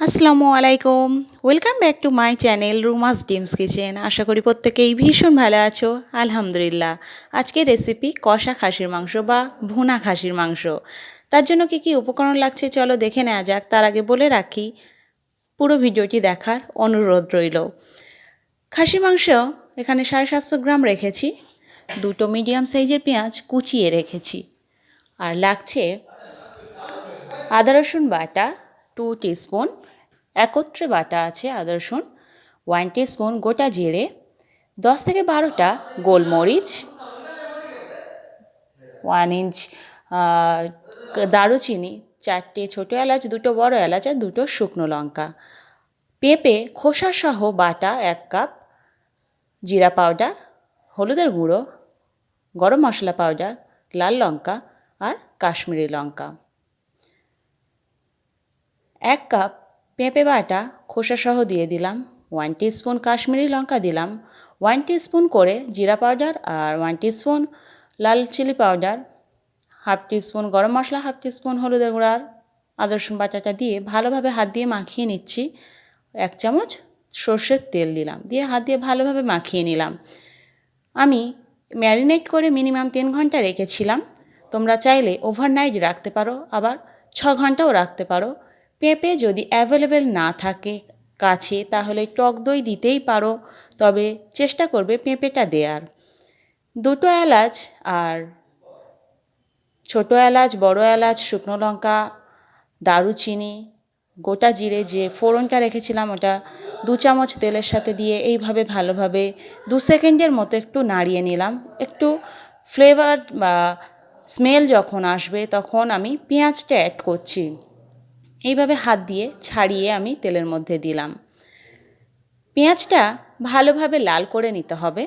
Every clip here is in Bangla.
আসসালামু আলাইকুম। Welcome back to my channel রুমাস ডিমস কিচেন। আশা করি প্রত্যেকেই ভীষণ ভালো আছো। আলহামদুলিল্লাহ। আজকের রেসিপি কষা খাসির মাংস বা ভুনা খাসির মাংস। তার জন্য কী উপকরণ লাগছে চলো দেখে নেওয়া যাক। তার আগে বলে রাখি পুরো ভিডিওটি দেখার অনুরোধ রইল। খাসির মাংস এখানে 750 গ্রাম রেখেছি। দুটো মিডিয়াম সাইজের পেঁয়াজ কুচিয়ে রেখেছি। আর লাগছে আদা রসুন বাটা 2 টিস্পুন, একত্রে বাটা আছে আদা রসুন, 1 টিস্পুন গোটা জিরে, 10 থেকে 12টা গোলমরিচ, 1 ইঞ্চ দারুচিনি, 4টে ছোটো এলাচ, 2টো বড় এলাচ আর 2টো শুকনো লঙ্কা। পেঁপে খোসা সহ বাটা 1 কাপ, জিরা পাউডার, হলুদের গুঁড়ো, গরম মশলা পাউডার, লাল লঙ্কা আর কাশ্মীরি লঙ্কা। 1 কাপ পেঁপে বাটা খোসাসহ দিয়ে দিলাম, 1 টিস্পুন কাশ্মীরি লঙ্কা দিলাম, 1 টিস্পুন করে জিরা পাউডার আর 1 টিস্পুন লাল চিলি পাউডার, হাফ টিস্পুন গরম মশলা, হাফ টিস্পুন হলুদের গুঁড়ো আর আদা রসুন বাটাটা দিয়ে ভালোভাবে হাত দিয়ে মাখিয়ে নিচ্ছি। 1 চামচ সর্ষের তেল দিলাম, দিয়ে হাত দিয়ে ভালোভাবে মাখিয়ে নিলাম। আমি ম্যারিনেট করে মিনিমাম 3 ঘন্টা রেখেছিলাম। তোমরা চাইলে ওভারনাইট রাখতে পারো, আবার 6 ঘন্টাও রাখতে পারো। পেঁপে যদি অ্যাভেলেবেল না থাকে কাছে তাহলে টক দই দিতেই পারো, তবে চেষ্টা করবে পেঁপেটা দেওয়ার। 2টো এলাচ আর ছোটো এলাচ, বড় এলাচ, শুকনো লঙ্কা, দারুচিনি, গোটা জিরে যে ফোড়নটা রেখেছিলাম ওটা 2 চামচ তেলের সাথে দিয়ে এইভাবে ভালোভাবে 2 সেকেন্ডের মতো একটু নাড়িয়ে নিলাম। একটু ফ্লেভার বা স্মেল যখন আসবে তখন আমি পেঁয়াজটা অ্যাড করছি। এইভাবে হাত দিয়ে ছাড়িয়ে আমি তেলের মধ্যে দিলাম। পেঁয়াজটা ভালোভাবে লাল করে নিতে হবে,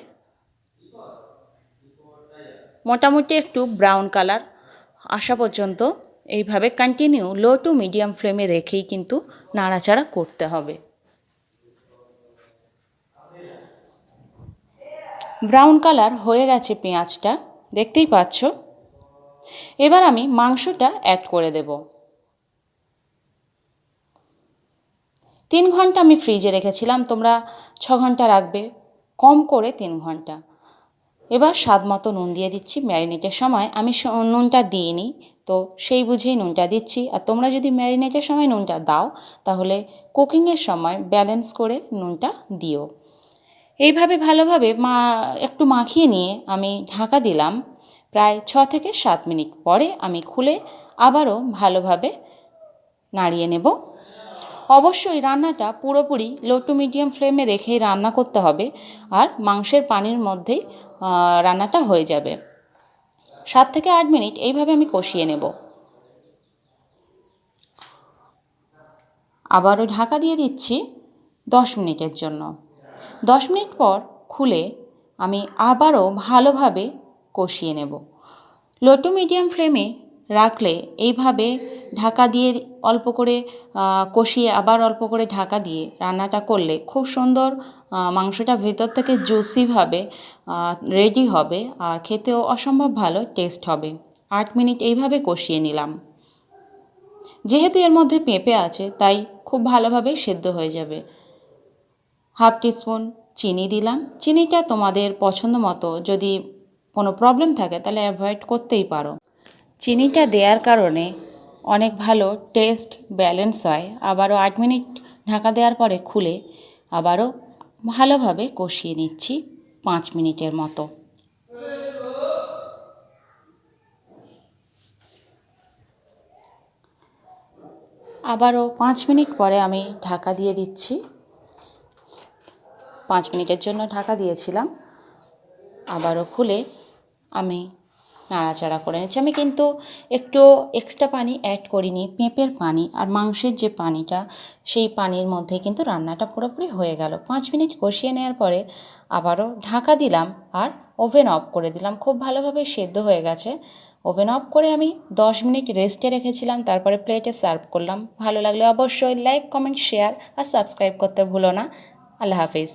মোটামুটি একটু ব্রাউন কালার আসা পর্যন্ত এইভাবে কন্টিনিউ লো টু মিডিয়াম ফ্লেমে রেখেই কিন্তু নাড়াচাড়া করতে হবে। ব্রাউন কালার হয়ে গেছে পেঁয়াজটা, দেখতেই পাচ্ছ। এবার আমি মাংসটা অ্যাড করে দেব। 3 ঘন্টা আমি ফ্রিজে রেখেছিলাম, তোমরা 6 ঘন্টা রাখবে, কম করে 3 ঘন্টা। এবার স্বাদ মতো নুন দিয়ে দিচ্ছি। ম্যারিনেটের সময় আমি নুনটা দিইনি, তো সেই বুঝেই নুনটা দিচ্ছি। আর তোমরা যদি ম্যারিনেটের সময় নুনটা দাও তাহলে কুকিংয়ের সময় ব্যালেন্স করে নুনটা দিও। এইভাবে ভালোভাবে একটু মাখিয়ে নিয়ে আমি ঢাকা দিলাম। প্রায় 6 থেকে 7 মিনিট পরে আমি খুলে আবারও ভালোভাবে নাড়িয়ে নেব। অবশ্যই রান্নাটা পুরোপুরি লো টু মিডিয়াম ফ্লেমে রেখেই রান্না করতে হবে, আর মাংসের পানির মধ্যেই রান্নাটা হয়ে যাবে। 7 থেকে 8 মিনিট এইভাবে আমি কষিয়ে নেব। আবারও ঢাকা দিয়ে দিচ্ছি 10 মিনিটের জন্য। 10 মিনিট পর খুলে আমি আবারও ভালোভাবে কষিয়ে নেব। লো টু মিডিয়াম ফ্লেমে রাখলে এইভাবে ঢাকা দিয়ে অল্প করে কষিয়ে আবার অল্প করে ঢাকা দিয়ে রান্নাটা করলে খুব সুন্দর মাংসটা ভেতর থেকে জুসিভাবে রেডি হবে, আর খেতেও অসম্ভব ভালো টেস্ট হবে। 8 মিনিট এইভাবে কষিয়ে নিলাম। যেহেতু এর মধ্যে পেঁপে আছে তাই খুব ভালোভাবে সেদ্ধ হয়ে যাবে। হাফ টিস্পুন চিনি দিলাম। চিনিটা তোমাদের পছন্দ মতো, যদি কোনো প্রবলেম থাকে তাহলে অ্যাভয়েড করতেই পারো। চিনিটা দেওয়ার কারণে অনেক ভালো টেস্ট ব্যালেন্স হয়। আবারও 8 মিনিট ঢাকা দেওয়ার পরে খুলে আবারও ভালোভাবে কষিয়ে নিচ্ছি 5 মিনিটের মতো। আবারও 5 মিনিট পরে আমি ঢাকা দিয়ে দিচ্ছি। 5 মিনিটের জন্য ঢাকা দিয়েছিলাম, আবারও খুলে আমি নাড়াচাড়া করে নিচ্ছি। আমি কিন্তু একটু এক্সট্রা পানি অ্যাড করিনি, পেঁপের পানি আর মাংসের যে পানিটা সেই পানির মধ্যে কিন্তু রান্নাটা পুরোপুরি হয়ে গেল। 5 মিনিট কষিয়ে নেওয়ার পরে আবারও ঢাকা দিলাম আর ওভেন অফ করে দিলাম। খুব ভালোভাবে সেদ্ধ হয়ে গেছে। ওভেন অফ করে আমি 10 মিনিট রেস্টে রেখেছিলাম, তারপরে প্লেটে সার্ভ করলাম। ভালো লাগলে অবশ্যই লাইক, কমেন্ট, শেয়ার আর সাবস্ক্রাইব করতে ভুলো না। আল্লাহ হাফিজ।